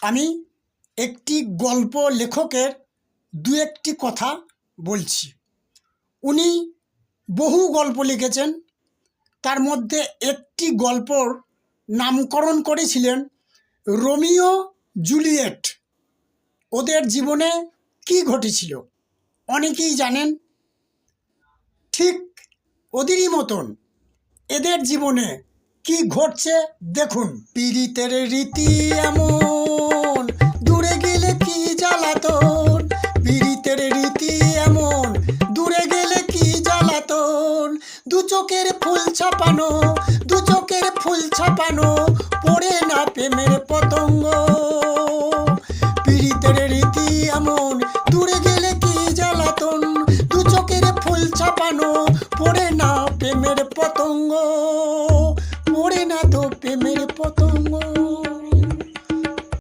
আমি একটি গল্প লেখকের দু একটি কথা বলছি। উনি বহু গল্প লিখেছেন, তার মধ্যে একটি গল্পর নামকরণ করেছিলেন রোমিও জুলিয়েট। ওদের জীবনে কি ঘটেছিল অনেকেই জানেন। ঠিক ওদেরই মতন এদের জীবনে কি ঘটছে দেখুন। পীড়িতের রীতি এমন